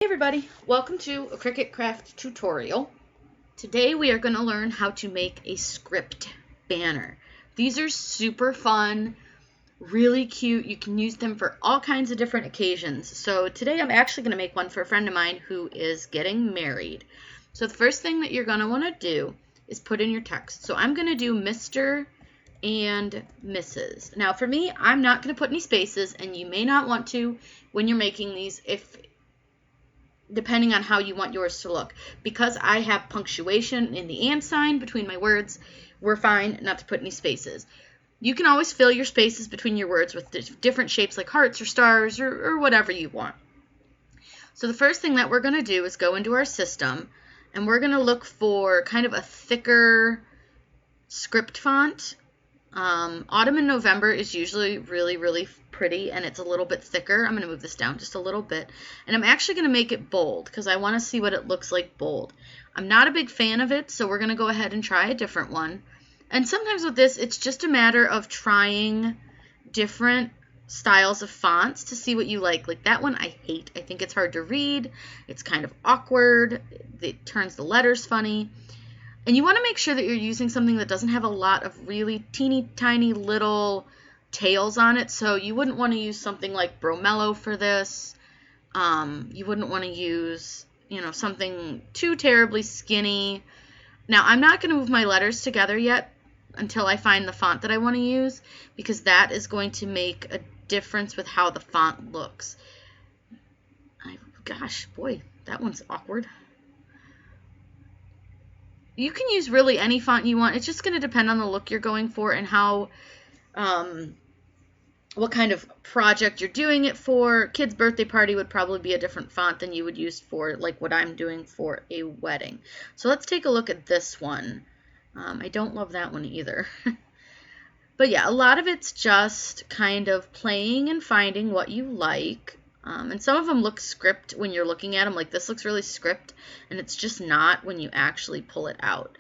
Hey everybody, welcome to a Cricut craft tutorial. Today we are going to learn how to make a script banner. These are super fun, really cute. You can use them for all kinds of different occasions. So today I'm actually going to make one for a friend of mine who is getting married. So the first thing that you're going to want to do is put in your text. So I'm going to do Mr. and Mrs. Now for me, I'm not going to put any spaces, and you may not want to when you're making these depending on how you want yours to look. Because I have punctuation in the and sign between my words, we're fine not to put any spaces. You can always fill your spaces between your words with different shapes like hearts or stars or whatever you want. So the first thing that we're going to do is go into our system, and we're going to look for kind of a thicker script font. Autumn and November is usually really pretty, and it's a little bit thicker. I'm going to move this down just a little bit, and I'm actually going to make it bold because I want to see what it looks like bold. I'm not a big fan of it, so we're going to go ahead and try a different one. And sometimes with this, it's just a matter of trying different styles of fonts to see what you like. Like that one I hate. I think it's hard to read. It's kind of awkward. It turns the letters funny. And you want to make sure that you're using something that doesn't have a lot of really teeny tiny little tails on it. So you wouldn't want to use something like Bromello for this. You wouldn't want to use, something too terribly skinny. Now, I'm not going to move my letters together yet until I find the font that I want to use, because that is going to make a difference with how the font looks. Gosh, boy, that one's awkward. You can use really any font you want. It's just going to depend on the look you're going for and how, what kind of project you're doing it for. Kid's birthday party would probably be a different font than you would use for like what I'm doing for a wedding. So let's take a look at this one. I don't love that one either. But yeah, a lot of it's just kind of playing and finding what you like. And some of them look script when you're looking at them. Like this looks really script, and it's just not when you actually pull it out.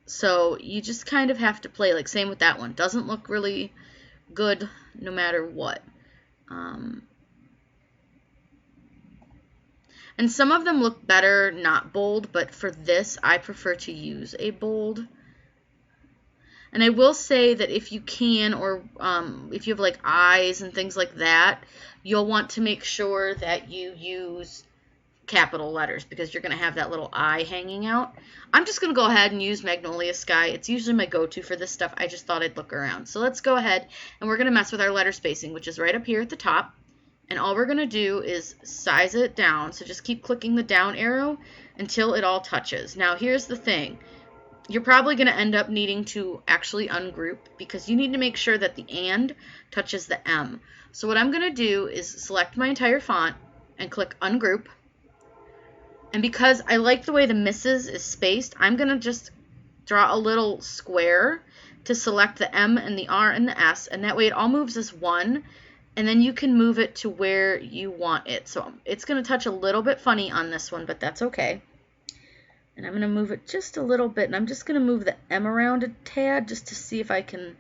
So you just kind of have to play. Like same with that one. Doesn't look really good no matter what. And some of them look better not bold, but for this I prefer to use a bold. And I will say that if you can, or if you have like eyes and things like that, you'll want to make sure that you use capital letters, because you're going to have that little eye hanging out. I'm just going to go ahead and use Magnolia Sky. It's usually my go-to for this stuff. I just thought I'd look around. So let's go ahead, and we're going to mess with our letter spacing, which is right up here at the top. And all we're going to do is size it down. So just keep clicking the down arrow until it all touches. Now here's the thing. You're probably going to end up needing to actually ungroup, because you need to make sure that the and touches the M. So what I'm going to do is select my entire font and click ungroup. And because I like the way the Mrs. is spaced, I'm going to just draw a little square to select the M and the R and the S, and that way it all moves as one, and then you can move it to where you want it. So it's going to touch a little bit funny on this one, but that's okay. And I'm going to move it just a little bit, and I'm just going to move the M around a tad just to see if I can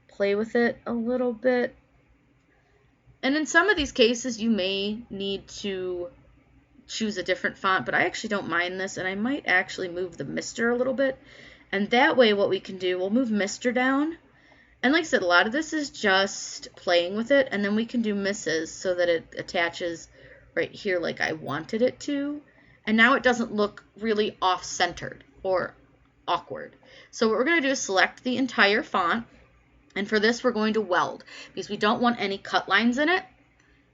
play with it a little bit. And in some of these cases, you may need to choose a different font, but I actually don't mind this, and I might actually move the Mr. a little bit. And that way what we can do, we'll move Mr. down. And like I said, a lot of this is just playing with it, and then we can do Mrs. so that it attaches right here like I wanted it to. And now it doesn't look really off-centered or awkward. So what we're going to do is select the entire font. And for this, we're going to weld, because we don't want any cut lines in it.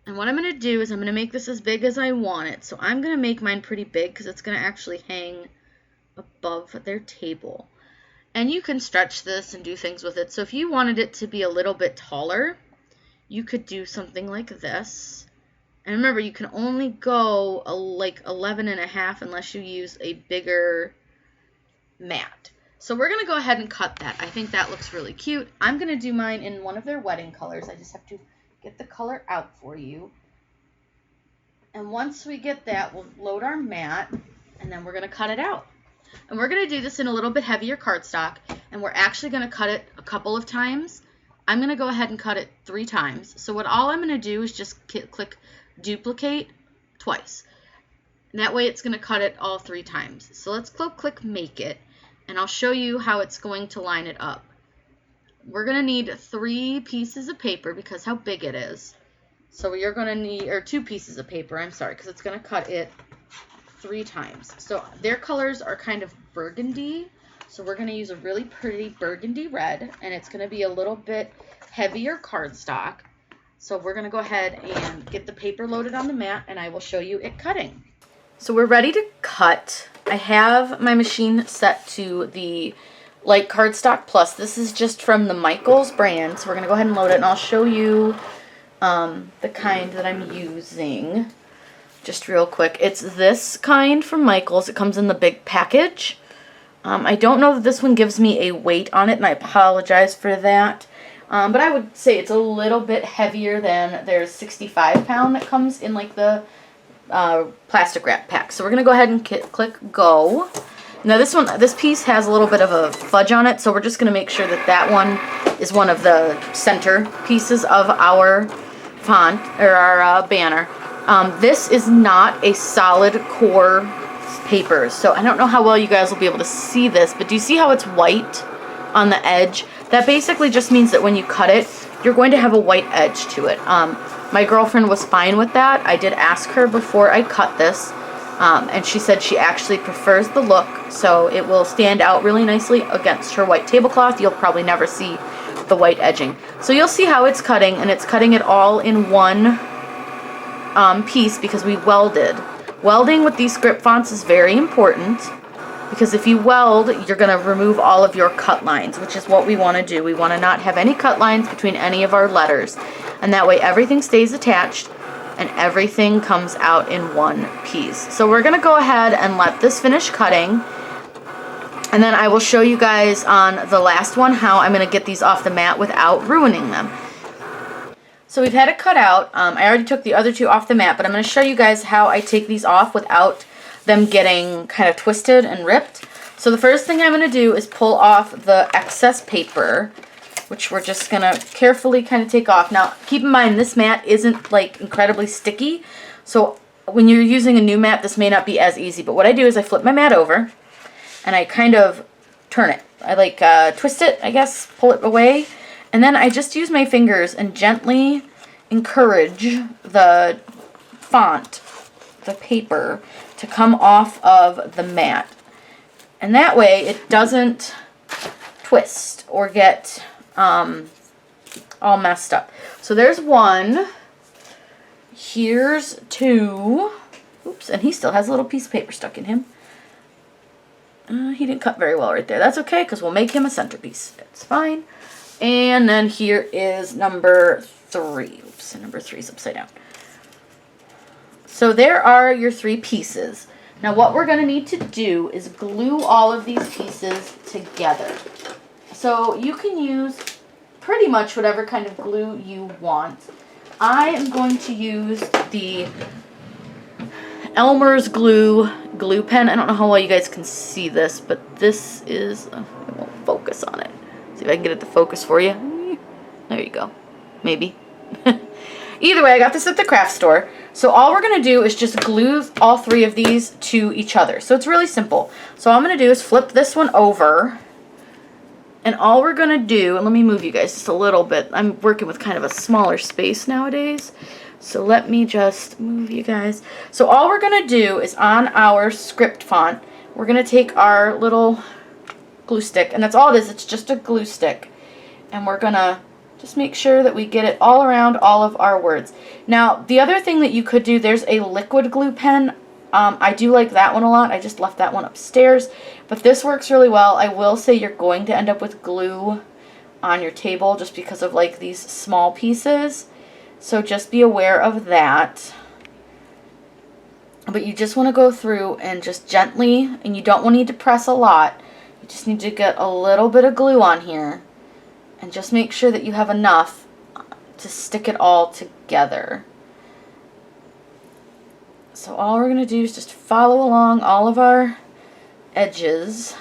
And what I'm going to do is I'm going to make this as big as I want it. So I'm going to make mine pretty big, because it's going to actually hang above their table. And you can stretch this and do things with it. So if you wanted it to be a little bit taller, you could do something like this. And remember, you can only go like 11.5 unless you use a bigger mat. So we're going to go ahead and cut that. I think that looks really cute. I'm going to do mine in one of their wedding colors. I just have to get the color out for you. And once we get that, we'll load our mat, and then we're going to cut it out. And we're going to do this in a little bit heavier cardstock, and we're actually going to cut it a couple of times. I'm going to go ahead and cut it 3 times. So all I'm going to do is just click duplicate twice. And that way it's going to cut it all 3 times. So let's click Make It, and I'll show you how it's going to line it up. We're going to need 3 pieces of paper because how big it is. So you're going to need, or 2 pieces of paper, I'm sorry, because it's going to cut it 3 times. So their colors are kind of burgundy. So we're going to use a really pretty burgundy red, and it's going to be a little bit heavier cardstock. So we're going to go ahead and get the paper loaded on the mat, and I will show you it cutting. So we're ready to cut. I have my machine set to the Light Cardstock Plus. This is just from the Michaels brand. So we're going to go ahead and load it, and I'll show you the kind that I'm using just real quick. It's this kind from Michaels. It comes in the big package. I don't know that this one gives me a weight on it, and I apologize for that. But I would say it's a little bit heavier than there's 65-pound that comes in like the plastic wrap pack. So we're going to go ahead and click Go. Now this piece has a little bit of a fudge on it, so we're just going to make sure that that one is one of the center pieces of our font, or our banner. This is not a solid core paper, so I don't know how well you guys will be able to see this, but do you see how it's white on the edge? That basically just means that when you cut it, you're going to have a white edge to it. My girlfriend was fine with that. I did ask her before I cut this, and she said she actually prefers the look, so it will stand out really nicely against her white tablecloth. You'll probably never see the white edging. So you'll see how it's cutting, and it's cutting it all in one piece because we welded. Welding with these script fonts is very important because if you weld, you're going to remove all of your cut lines, which is what we want to do. We want to not have any cut lines between any of our letters, and that way everything stays attached and everything comes out in one piece. So we're going to go ahead and let this finish cutting, and then I will show you guys on the last one how I'm going to get these off the mat without ruining them. So we've had it cut out. I already took the other 2 off the mat, but I'm going to show you guys how I take these off without them getting kind of twisted and ripped. So the first thing I'm going to do is pull off the excess paper, which we're just going to carefully kind of take off. Now, keep in mind, this mat isn't like incredibly sticky, so when you're using a new mat, this may not be as easy. But what I do is I flip my mat over, and I kind of turn it. I like twist it, I guess, pull it away, and then I just use my fingers and gently encourage the font, the paper, to come off of the mat. And that way it doesn't twist or get all messed up. So there's 1. Here's 2. Oops, and he still has a little piece of paper stuck in him. He didn't cut very well right there. That's okay, because we'll make him a centerpiece. It's fine. And then here is number 3. Oops, and number 3 is upside down. So there are your 3 pieces. Now what we're going to need to do is glue all of these pieces together. So you can use pretty much whatever kind of glue you want. I am going to use the Elmer's glue pen. I don't know how well you guys can see this, but this is, I won't focus on it. See if I can get it to focus for you. There you go. Maybe. Either way, I got this at the craft store. So all we're going to do is just glue all 3 of these to each other. So it's really simple. So all I'm going to do is flip this one over. And all we're going to do, and let me move you guys just a little bit. I'm working with kind of a smaller space nowadays. So let me just move you guys. So all we're going to do is on our script font, we're going to take our little glue stick. And that's all it is. It's just a glue stick. And we're going to just make sure that we get it all around all of our words. Now, the other thing that you could do, there's a liquid glue pen. I do like that one a lot. I just left that one upstairs. But this works really well. I will say you're going to end up with glue on your table just because of like these small pieces. So just be aware of that. But you just want to go through and just gently, and you don't need to press a lot. You just need to get a little bit of glue on here. And just make sure that you have enough to stick it all together. So all we're going to do is just follow along all of our edges.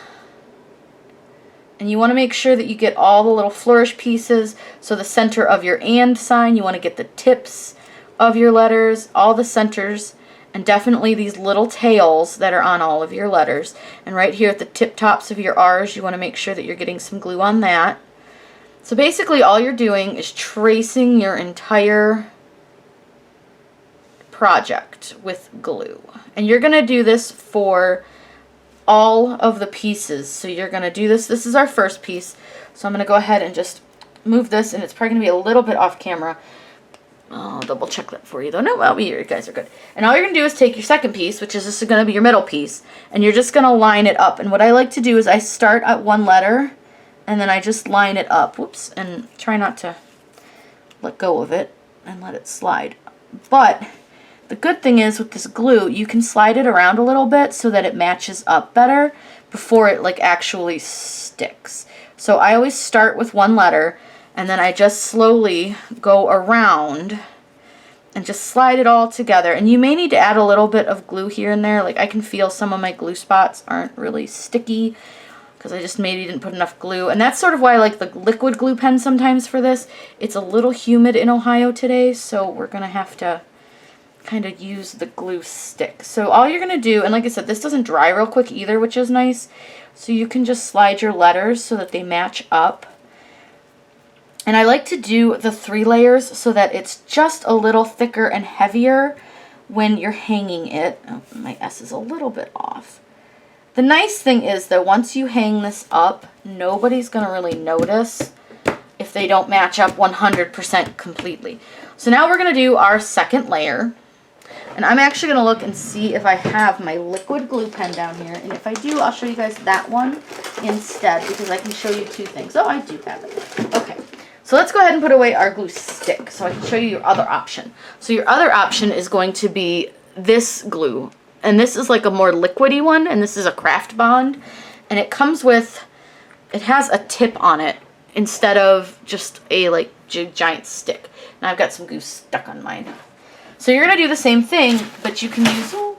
And you want to make sure that you get all the little flourish pieces. So the center of your and sign, you want to get the tips of your letters, all the centers. and definitely these little tails that are on all of your letters. And right here at the tip tops of your R's, you want to make sure that you're getting some glue on that. So basically all you're doing is tracing your entire project with glue. And you're going to do this for all of the pieces. So you're going to do this. This is our first piece. So I'm going to go ahead and just move this, and it's probably going to be a little bit off camera. I'll double check that for you though. No, well, you guys are good. And all you're going to do is take your second piece, which is just going to be your middle piece, and you're just going to line it up. And what I like to do is I start at one letter, and then I just line it up. Whoops, and try not to let go of it and let it slide. But the good thing is with this glue, you can slide it around a little bit so that it matches up better before it like actually sticks. So I always start with one letter, and then I just slowly go around and just slide it all together. And you may need to add a little bit of glue here and there. Like I can feel some of my glue spots aren't really sticky because I just maybe didn't put enough glue. And that's sort of why I like the liquid glue pen sometimes for this. It's a little humid in Ohio today, so we're going to have to kind of use the glue stick. So all you're going to do, and like I said, this doesn't dry real quick either, which is nice. So you can just slide your letters so that they match up. And I like to do the 3 layers so that it's just a little thicker and heavier when you're hanging it. Oh, my S is a little bit off. The nice thing is that once you hang this up, nobody's going to really notice if they don't match up 100% completely. So now we're going to do our second layer. And I'm actually going to look and see if I have my liquid glue pen down here. And if I do, I'll show you guys that one instead because I can show you 2 things. Oh, I do have it. Okay. So let's go ahead and put away our glue stick so I can show you your other option. So your other option is going to be this glue. And this is like a more liquidy one, and this is a craft bond. And it comes with, it has a tip on it instead of just a like giant stick. Now I've got some glue stuck on mine. So you're going to do the same thing, but you can use, oh,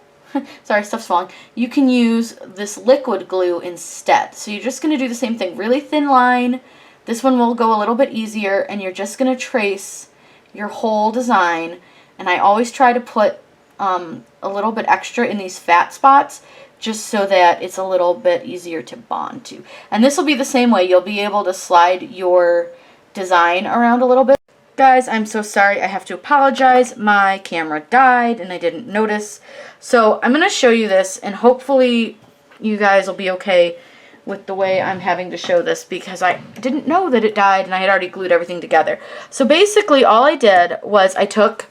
sorry, stuff's falling. You can use this liquid glue instead. So you're just going to do the same thing, really thin line. This one will go a little bit easier, and you're just going to trace your whole design. And I always try to put a little bit extra in these fat spots just so that it's a little bit easier to bond to. And this will be the same way. You'll be able to slide your design around a little bit. Guys, I'm so sorry. I have to apologize. My camera died and I didn't notice. So I'm going to show you this, and hopefully you guys will be okay with the way I'm having to show this because I didn't know that it died and I had already glued everything together. So basically all I did was I took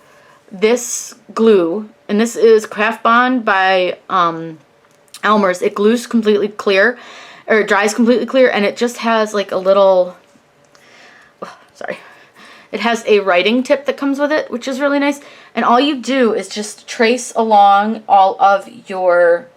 this glue, and this is Craft Bond by Elmer's. It glues completely clear, or it dries completely clear, and it just has like a little, oh, sorry. It has a writing tip that comes with it, which is really nice. And all you do is just trace along all of your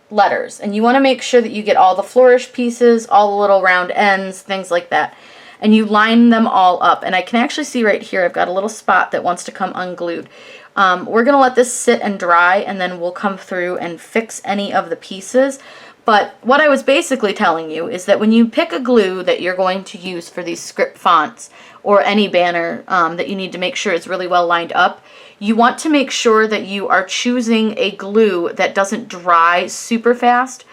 letters. And you want to make sure that you get all the flourish pieces, all the little round ends, things like that. And you line them all up. And I can actually see right here, I've got a little spot that wants to come unglued. We're going to let this sit and dry, and then we'll come through and fix any of the pieces. But what I was basically telling you is that when you pick a glue that you're going to use for these script fonts or any banner that you need to make sure is really well lined up, you want to make sure that you are choosing a glue that doesn't dry super fast,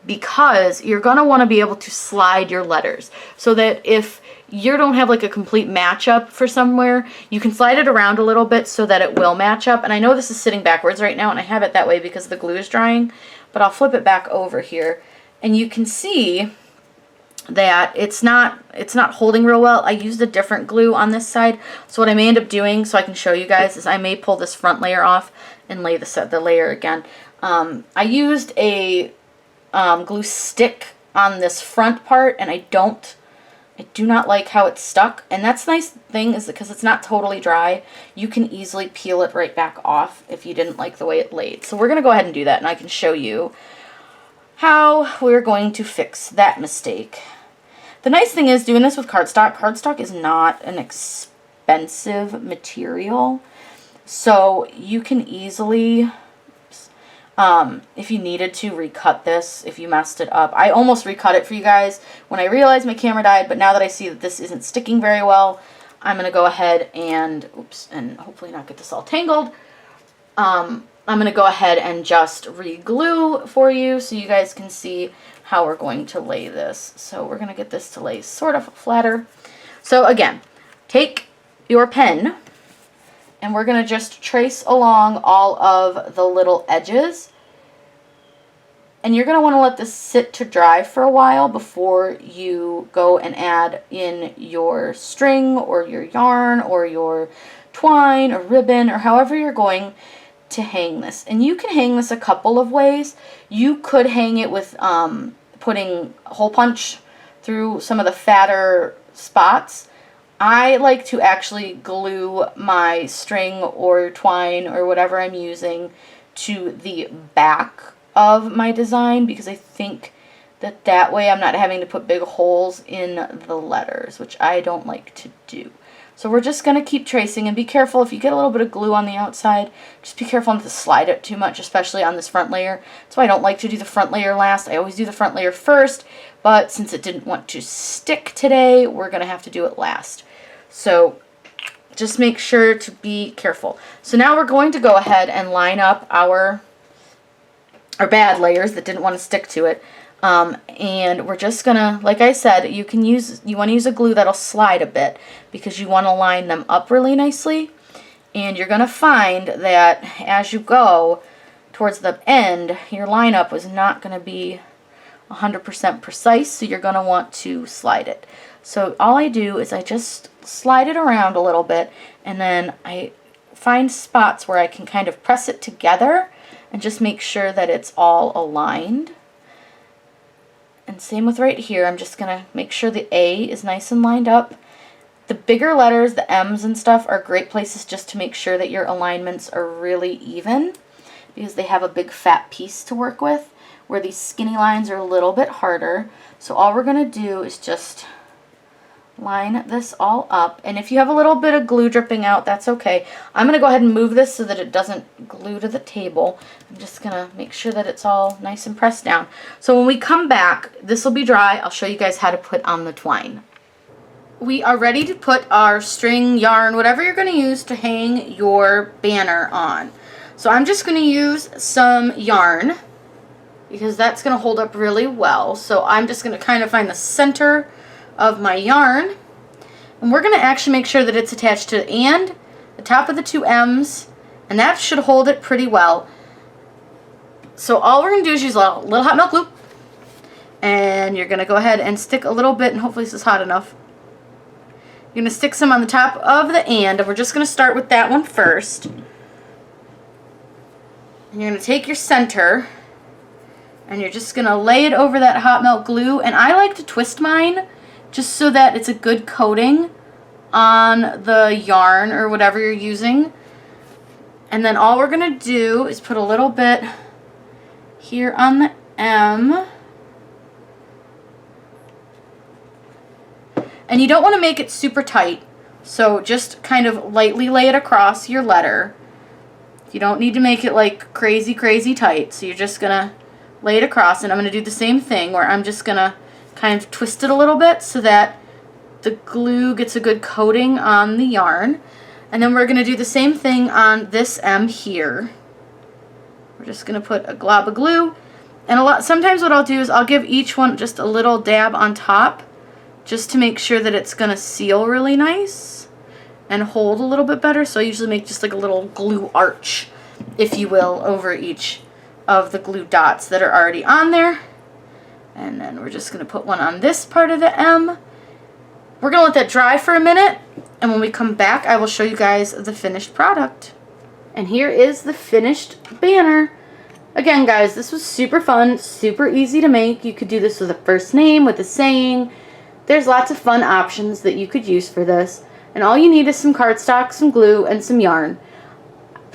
because you're going to want to be able to slide your letters so that if you don't have like a complete matchup for somewhere, you can slide it around a little bit so that it will match up. And I know this is sitting backwards right now, and I have it that way because the glue is drying, but I'll flip it back over here and you can see that it's not holding real well. I used a different glue on this side. So what I may end up doing, so I can show you guys, is I may pull this front layer off and lay the layer again. I used a glue stick on this front part, and I do not like how it's stuck. And that's the nice thing, is because it's not totally dry, you can easily peel it right back off if you didn't like the way it laid. So we're going to go ahead and do that, and I can show you how we're going to fix that mistake. The nice thing is doing this with cardstock. Cardstock is not an expensive material, so you can easily, if you needed to, recut this if you messed it up. I almost recut it for you guys when I realized my camera died, but now that I see that this isn't sticking very well, I'm going to go ahead and, oops, and hopefully not get this all tangled. I'm going to go ahead and just re-glue for you so you guys can see how we're going to lay this. So we're going to get this to lay sort of flatter. So again, take your pen and we're going to just trace along all of the little edges. And you're going to want to let this sit to dry for a while before you go and add in your string or your yarn or your twine or ribbon or however you're going to hang this. And you can hang this a couple of ways. You could hang it with putting hole punch through some of the fatter spots. I like to actually glue my string or twine or whatever I'm using to the back of my design because I think that way I'm not having to put big holes in the letters, which I don't like to do. So we're just going to keep tracing, and be careful if you get a little bit of glue on the outside, just be careful not to slide it too much, especially on this front layer. That's why I don't like to do the front layer last. I always do the front layer first, but since it didn't want to stick today, we're going to have to do it last. So just make sure to be careful. So now we're going to go ahead and line up our bad layers that didn't want to stick to it. And we're just gonna, like I said, you want to use a glue that'll slide a bit because you want to line them up really nicely. And you're gonna find that as you go towards the end, your lineup was not gonna be 100% precise, so you're gonna want to slide it. So all I do is I just slide it around a little bit, and then I find spots where I can kind of press it together and just make sure that it's all aligned. And same with right here, I'm just going to make sure the A is nice and lined up. The bigger letters, the M's and stuff, are great places just to make sure that your alignments are really even because they have a big fat piece to work with, where these skinny lines are a little bit harder. So all we're going to do is just line this all up, and if you have a little bit of glue dripping out, that's okay. I'm going to go ahead and move this so that it doesn't glue to the table. I'm just going to make sure that it's all nice and pressed down. So when we come back, this will be dry. I'll show you guys how to put on the twine. We are ready to put our string, yarn, whatever you're going to use to hang your banner on. So I'm just going to use some yarn because that's going to hold up really well. So I'm just going to kind of find the center of my yarn, and we're going to actually make sure that it's attached to the top of the two M's, and that should hold it pretty well. So all we're going to do is use a little hot milk glue, and you're going to go ahead and stick a little bit, and hopefully this is hot enough. You're going to stick some on the top of the and we're just going to start with that one first. And you're going to take your center and you're just going to lay it over that hot melt glue, and I like to twist mine just so that it's a good coating on the yarn or whatever you're using. And then all we're going to do is put a little bit here on the M. And you don't want to make it super tight, so just kind of lightly lay it across your letter. You don't need to make it like crazy tight, so you're just going to lay it across, and I'm going to do the same thing where I'm just going to kind of twist it a little bit so that the glue gets a good coating on the yarn. And then we're going to do the same thing on this M here. We're just going to put a glob of glue, and sometimes what I'll do is I'll give each one just a little dab on top just to make sure that it's going to seal really nice and hold a little bit better. So I usually make just like a little glue arch, if you will, over each of the glue dots that are already on there. And then we're just going to put one on this part of the M. We're going to let that dry for a minute, and when we come back, I will show you guys the finished product. And here is the finished banner. Again, guys, this was super fun, super easy to make. You could do this with a first name, with a saying. There's lots of fun options that you could use for this. And all you need is some cardstock, some glue, and some yarn.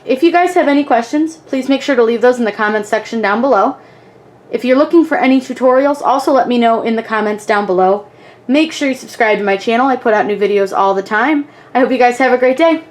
If you guys have any questions, please make sure to leave those in the comments section down below. If you're looking for any tutorials, also let me know in the comments down below. Make sure you subscribe to my channel. I put out new videos all the time. I hope you guys have a great day.